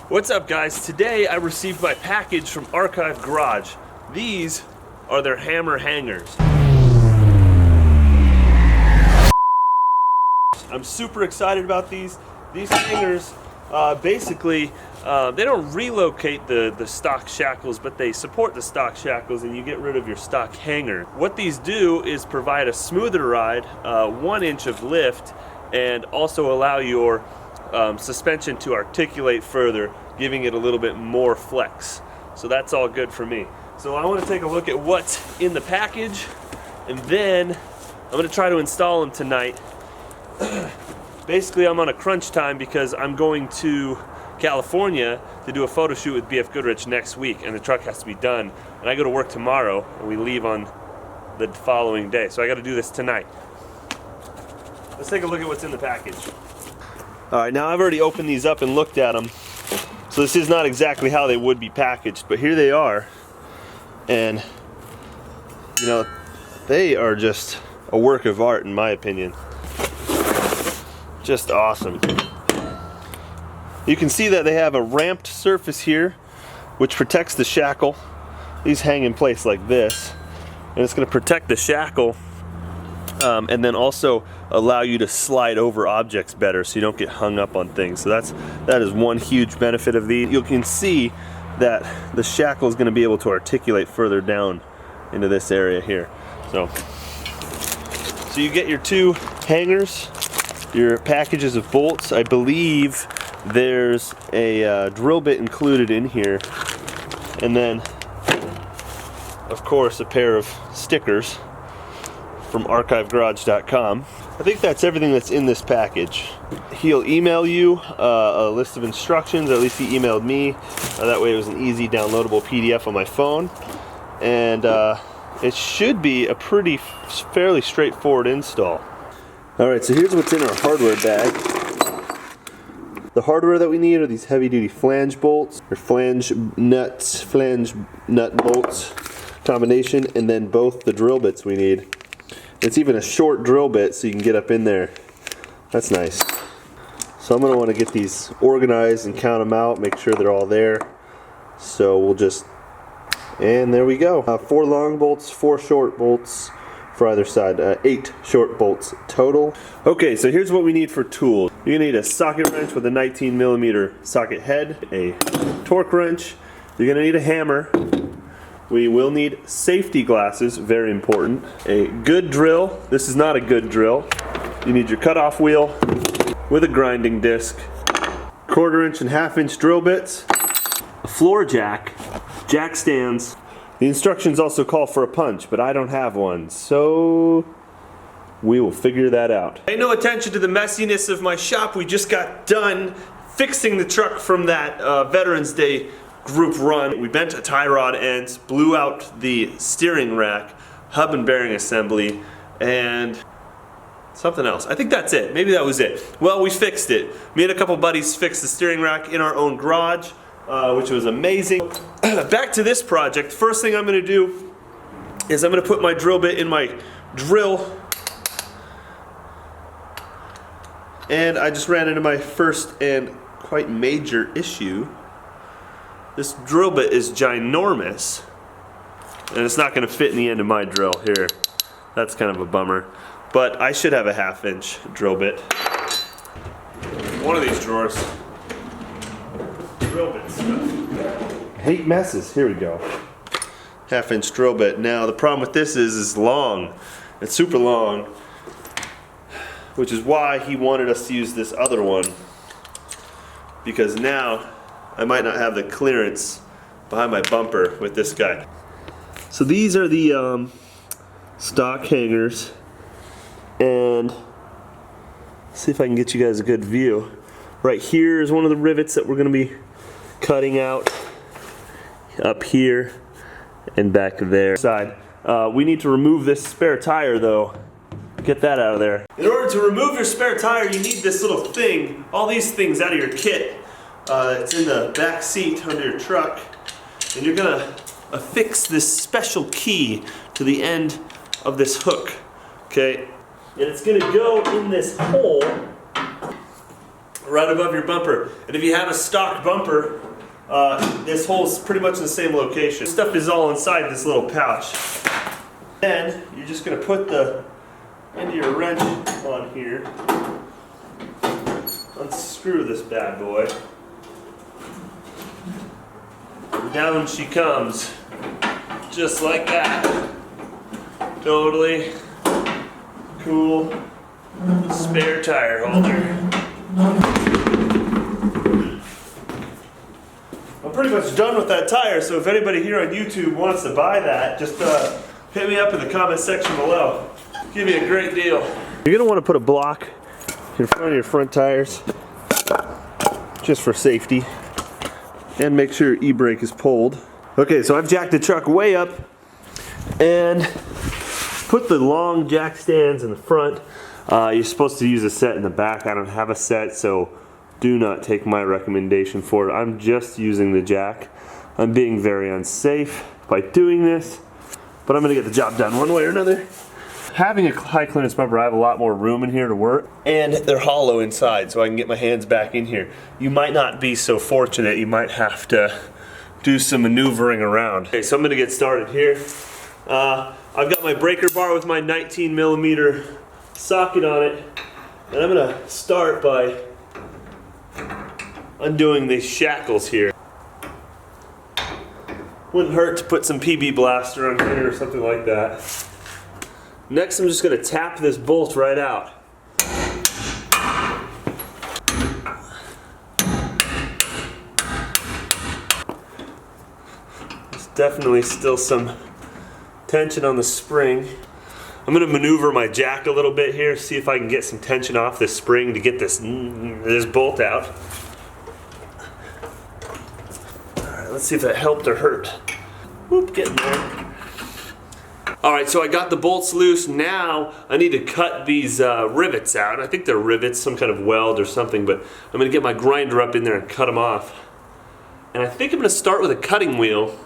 What's up, guys? Today I received my package from Archive Garage. These are their hammer hangers. I'm super excited about these. These hangers basically they don't relocate the stock shackles, but they support the stock shackles and you get rid of your stock hanger. What these do is provide a smoother ride, 1 inch of lift, and also allow your suspension to articulate further, giving it a little bit more flex. So that's all good for me. So I want to take a look at what's in the package, and then I'm going to try to install them tonight. Basically, I'm on a crunch time because I'm going to California to do a photo shoot with BF Goodrich next week, and the truck has to be done. And I go to work tomorrow, and we leave on the following day. So I got to do this tonight. Let's take a look at what's in the package. All right, now I've already opened these up and looked at them. So this is not exactly how they would be packaged, but here they are. And, you know, they are just a work of art in my opinion. Just awesome. You can see that they have a ramped surface here, which protects the shackle. These hang in place like this, and it's going to protect the shackle, and then also allow you to slide over objects better so you don't get hung up on things. So that is one huge benefit of these. You can see that the shackle is going to be able to articulate further down into this area here. So you get your 2 hangers, your packages of bolts. I believe there's a drill bit included in here, and then of course a pair of stickers from archivegarage.com. I think that's everything that's in this package. He'll email you a list of instructions, at least he emailed me. That way it was an easy downloadable PDF on my phone. And it should be a fairly straightforward install. Alright, so here's what's in our hardware bag. The hardware that we need are these heavy duty flange bolts, or flange nut bolts combination, and then both the drill bits we need. It's even a short drill bit so you can get up in there. That's nice. So I'm going to want to get these organized and count them out, make sure they're all there. So we'll just, and there we go. 4 long bolts, 4 short bolts for either side. 8 short bolts total. Okay, so here's what we need for tools. You need a socket wrench with a 19mm socket head, a torque wrench. You're going to need a hammer. We will need safety glasses, very important. A good drill. This is not a good drill. You need your cutoff wheel with a grinding disc, 1/4 inch and 1/2 inch drill bits, a floor jack, jack stands. The instructions also call for a punch, but I don't have one, so we will figure that out. Pay no attention to the messiness of my shop. We just got done fixing the truck from that Veterans Day group run. We bent a tie rod ends, blew out the steering rack, hub and bearing assembly, and something else. I think that's it. Maybe that was it. Well, we fixed it. Me and a couple buddies fixed the steering rack in our own garage, which was amazing. Back to this project. First thing I'm going to do is I'm going to put my drill bit in my drill. And I just ran into my first and quite major issue. This drill bit is ginormous, and it's not going to fit in the end of my drill here. That's kind of a bummer, but I should have a 1/2 inch drill bit. One of these drawers. Drill bit stuff. I hate messes. Here we go. 1/2 inch drill bit. Now the problem with this is it's long. It's super long, which is why he wanted us to use this other one, because now I might not have the clearance behind my bumper with this guy. So these are the stock hangers, and let's see if I can get you guys a good view. Right here is one of the rivets that we're going to be cutting out, up here and back there. Side. We need to remove this spare tire though. Get that out of there. In order to remove your spare tire, you need this little thing, all these things out of your kit. It's in the back seat under your truck, and you're gonna affix this special key to the end of this hook, okay? And it's gonna go in this hole right above your bumper. And if you have a stock bumper, this hole's pretty much in the same location. This stuff is all inside this little pouch. Then you're just going to put the end of your wrench on here. Unscrew this bad boy. Down she comes, just like that. Totally cool spare tire holder. I'm pretty much done with that tire, so if anybody here on YouTube wants to buy that, just hit me up in the comment section below. Give me a great deal. You're gonna want to put a block in front of your front tires, just for safety. And make sure your e-brake is pulled. Okay, so I've jacked the truck way up and put the long jack stands in the front. You're supposed to use a set in the back. I don't have a set, so do not take my recommendation for it. I'm just using the jack. I'm being very unsafe by doing this, but I'm gonna get the job done one way or another. Having a high clearance bumper, I have a lot more room in here to work, and they're hollow inside, so I can get my hands back in here. You might not be so fortunate. You might have to do some maneuvering around. Okay, so I'm gonna get started here. I've got my breaker bar with my 19mm socket on it, and I'm gonna start by undoing these shackles here. Wouldn't hurt to put some PB Blaster on here or something like that. Next, I'm just going to tap this bolt right out. There's definitely still some tension on the spring. I'm going to maneuver my jack a little bit here, see if I can get some tension off this spring to get this bolt out. Alright, let's see if that helped or hurt. Whoop, getting there. Alright, so I got the bolts loose. Now I need to cut these rivets out. I think they're rivets, some kind of weld or something, but I'm going to get my grinder up in there and cut them off. And I think I'm going to start with a cutting wheel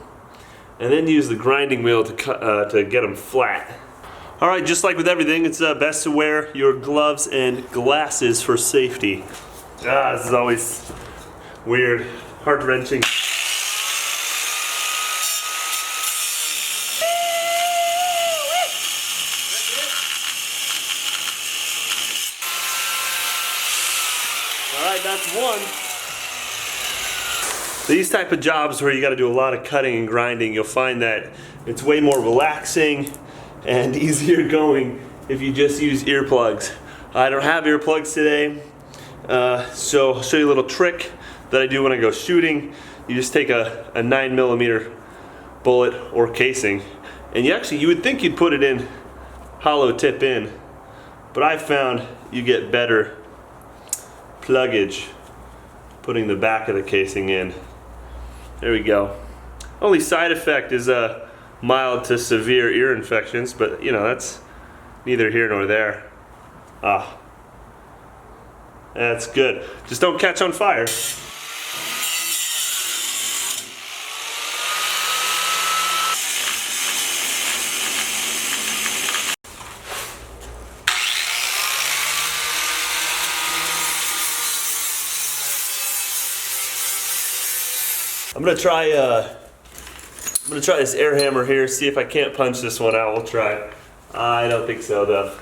and then use the grinding wheel to get them flat. Alright, just like with everything, it's best to wear your gloves and glasses for safety. This is always weird, heart-wrenching. Alright, that's one. These type of jobs where you got to do a lot of cutting and grinding, you'll find that it's way more relaxing and easier going if you just use earplugs. I don't have earplugs today, so I'll show you a little trick that I do when I go shooting. You just take a 9mm bullet or casing, and you would think you'd put it in hollow tip in, but I've found you get better pluggage putting the back of the casing in. There we go. Only side effect is mild to severe ear infections, but you know, that's neither here nor there. That's good. Just don't catch on fire. I'm gonna try this air hammer here, see if I can't punch this one out. We'll try. I don't think so though.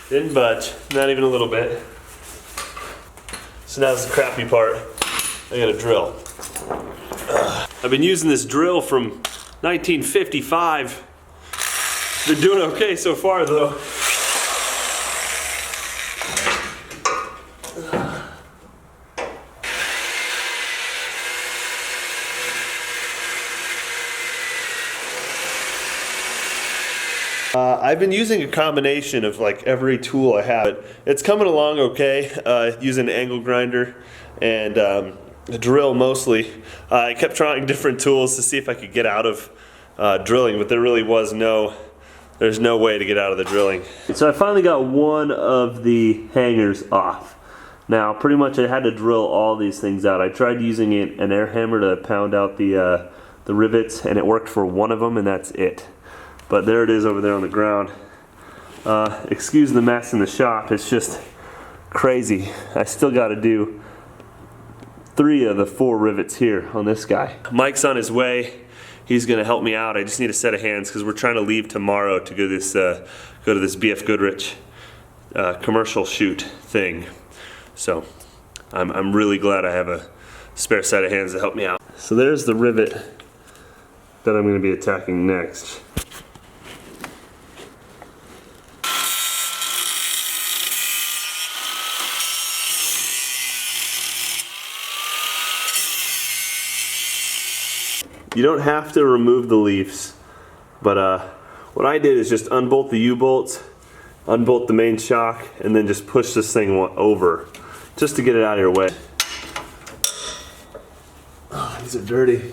Didn't budge, not even a little bit. So now's the crappy part. I got a drill. I've been using this drill from 1955. Been doing okay so far though. I've been using a combination of like every tool I have. It's coming along okay, using an angle grinder and a drill mostly. I kept trying different tools to see if I could get out of drilling, but there really was there's no way to get out of the drilling. So I finally got one of the hangers off. Now pretty much I had to drill all these things out. I tried using an air hammer to pound out the the rivets, and it worked for one of them, and that's it. But there it is over there on the ground. Excuse the mess in the shop, it's just crazy. I still got to do 3 of the 4 rivets here on this guy. Mike's on his way. He's gonna help me out. I just need a set of hands because we're trying to leave tomorrow to go to this BF Goodrich commercial shoot thing. So I'm really glad I have a spare set of hands to help me out. So there's the rivet that I'm going to be attacking next. You don't have to remove the leaves, but what I did is just unbolt the U-bolts, unbolt the main shock, and then just push this thing over, just to get it out of your way. Oh, these are dirty.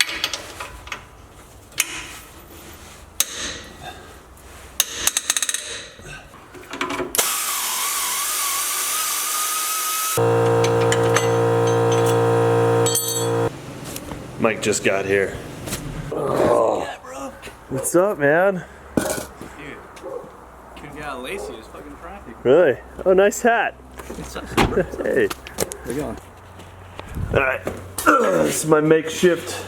Mike just got here. Oh. Yeah, bro. What's up, man? Dude, couldn't get out of Lacey, it was fucking traffic. Really? Oh, nice hat. Hey. How you going? Alright. This is my makeshift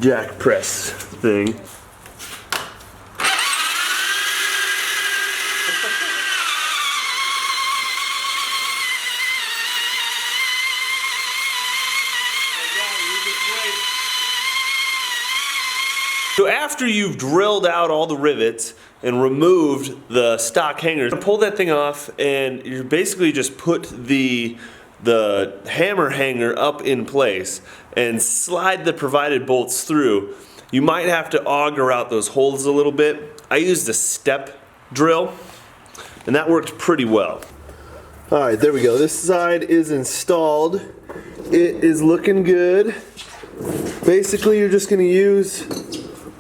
jack press thing. So after you've drilled out all the rivets and removed the stock hangers, pull that thing off, and you basically just put the hammer hanger up in place and slide the provided bolts through. You might have to auger out those holes a little bit. I used a step drill, and that worked pretty well. All right, there we go. This side is installed. It is looking good. Basically, you're just going to use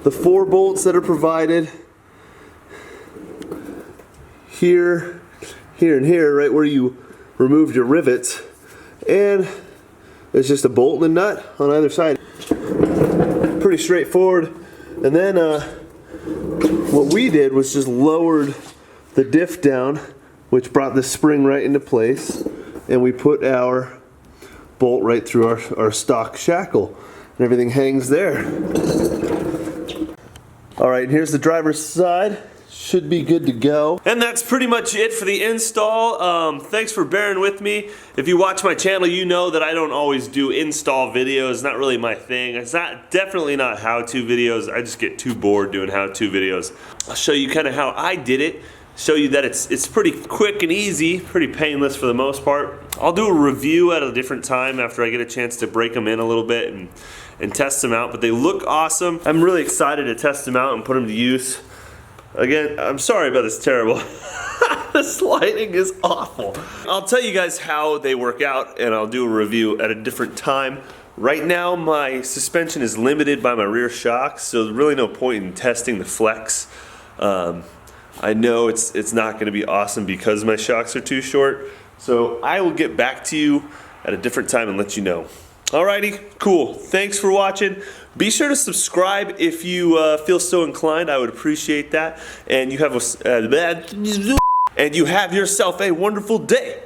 the 4 bolts that are provided here, here, and here, right where you removed your rivets, and it's just a bolt and a nut on either side. Pretty straightforward. And then what we did was just lowered the diff down, which brought the spring right into place, and we put our bolt right through our stock shackle, and everything hangs there. All right, here's the driver's side. Should be good to go. And that's pretty much it for the install. Thanks for bearing with me. If you watch my channel, you know that I don't always do install videos. Not really my thing. It's definitely not how-to videos. I just get too bored doing how-to videos. I'll show you kind of how I did it. Show you that it's pretty quick and easy, pretty painless for the most part. I'll do a review at a different time after I get a chance to break them in a little bit and test them out, but they look awesome. I'm really excited to test them out and put them to use. Again, I'm sorry about this terrible. This lighting is awful. I'll tell you guys how they work out, and I'll do a review at a different time. Right now, my suspension is limited by my rear shocks, so there's really no point in testing the flex. I know it's not going to be awesome because my shocks are too short, so I will get back to you at a different time and let you know. Alrighty, cool. Thanks for watching. Be sure to subscribe if you feel so inclined. I would appreciate that. And you have yourself a wonderful day.